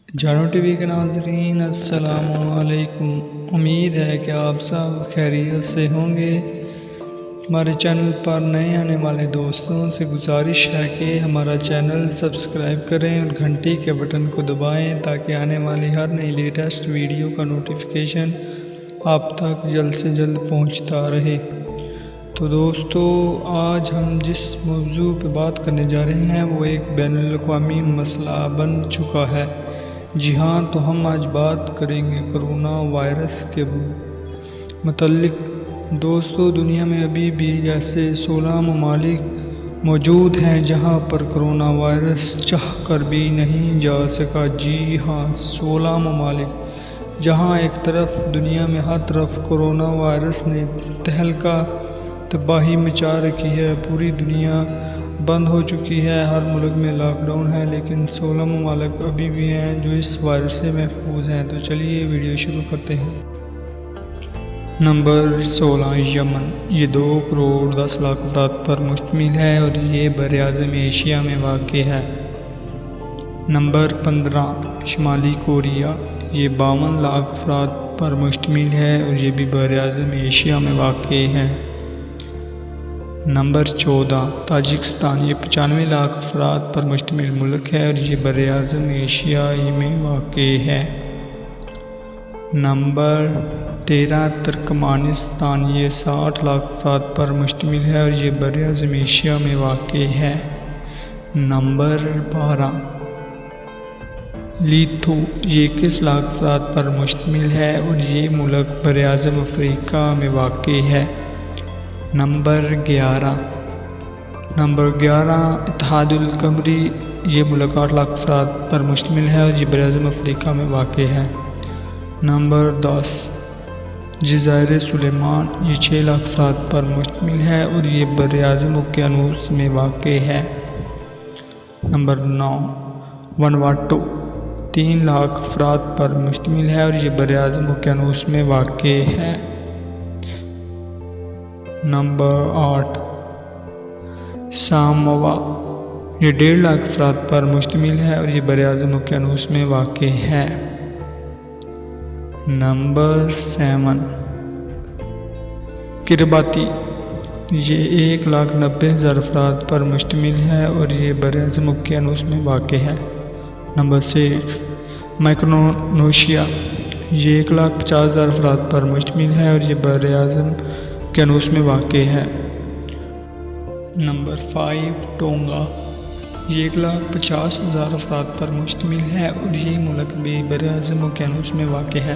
جانو T V کے ناظرین السلام علیکم۔ امید ہے کہ آپ سب خیریت سے ہوں گے۔ ہمارے چینل پر نئے آنے والے دوستوں سے گزارش ہے کہ ہمارا چینل سبسکرائب کریں اور گھنٹی کے بٹن کو دبائیں تاکہ آنے والی ہر نئی لیٹسٹ ویڈیو کا نوٹیفیکیشن آپ تک جلد سے جلد پہنچتا رہے۔ تو دوستو، آج ہم جس موضوع پہ بات کرنے جا رہے ہیں وہ ایک بین الاقوامی مسئلہ بن چکا ہے۔ جی ہاں، تو ہم آج بات کریں گے کرونا وائرس کے متعلق۔ دوستو، دنیا میں ابھی بھی ایسے 16 ممالک موجود ہیں جہاں پر کرونا وائرس چاہ کر بھی نہیں جا سکا۔ جی ہاں، 16 ممالک، جہاں ایک طرف دنیا میں ہر طرف کرونا وائرس نے تہلکہ تباہی مچا رکھی ہے، پوری دنیا بند ہو چکی ہے، ہر ملک میں لاک ڈاؤن ہے، لیکن 16 ممالک ابھی بھی ہیں جو اس وائرس سے محفوظ ہیں۔ تو چلیے ویڈیو شروع کرتے ہیں۔ نمبر 16، یمن۔ یہ 2 کروڑ 10 لاکھ افراد پر مشتمل ہے اور یہ براعظم ایشیا میں واقع ہے۔ نمبر 15، شمالی کوریا۔ یہ 52 لاکھ افراد پر مشتمل ہے اور یہ بھی براعظم ایشیا میں واقع ہے۔ Number 14، Tajikistan. یہ 95 لاکھ افراد پر مشتمل ملک ہے اور یہ براعظم ایشیا میں واقع ہے۔ Number 13، Turkmenistan. یہ 60 لاکھ افراد پر مشتمل ہے اور یہ براعظم ایشیا میں واقع ہے۔ Number 12، litho. یہ 21 لاکھ افراد پر مشتمل ہے اور یہ ملک براعظم افریقہ میں واقع ہے۔ نمبر 11، اتحاد الکامری۔ یہ ملک 8 لاکھ افراد پر مشتمل ہے اور یہ براعظم افریقہ میں واقع ہے۔ نمبر 10، جزائر سلیمان۔ یہ 6 لاکھ افراد پر مشتمل ہے اور یہ براعظم اوقیانوس میں واقع ہے۔ نمبر 9، ونواتو۔ 3 لاکھ افراد پر مشتمل ہے اور یہ براعظم اوقیانوس میں واقع ہے۔ نمبر 8، ساموا۔ یہ 1.5 لاکھ افراد پر مشتمل ہے اور یہ براعظم اوقیانوس میں واقع ہے۔ نمبر 7، کرباتی۔ یہ 1,90,000 افراد پر مشتمل ہے اور یہ براعظم اوقیانوس میں واقع ہے۔ نمبر 6، مائکرونیشیا۔ یہ 1,50,000 افراد پر مشتمل ہے اور یہ براعظم اوقیانوس میں واقع ہے۔ نمبر 5، ٹونگا۔ یہ 1,50,000 افراد پر مشتمل ہے اور یہ ملک بھی براعظم اوقیانوس میں واقع ہے۔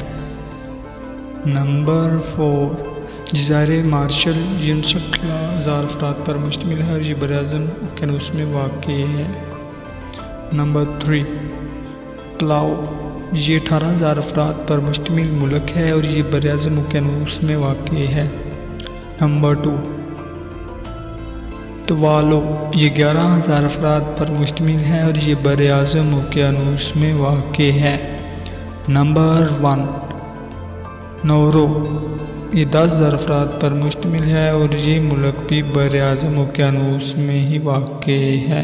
نمبر 4، جزائر مارشل۔ یہ 59,000 افراد پر مشتمل ہے اور یہ براعظم اوقیانوس میں واقع ہے۔ نمبر 3، پلاؤ۔ یہ 18,000 افراد پر مشتمل ملک ہے اور یہ براعظم اوقیانوس میں واقع ہے۔ نمبر 2، توالو۔ یہ 11,000 افراد پر مشتمل ہے اور یہ براعظم اوقیانوس میں واقع ہے۔ نمبر 1، نورو۔ یہ 10,000 افراد پر مشتمل ہے اور یہ ملک بھی براعظم اوقیانوس میں ہی واقع ہے۔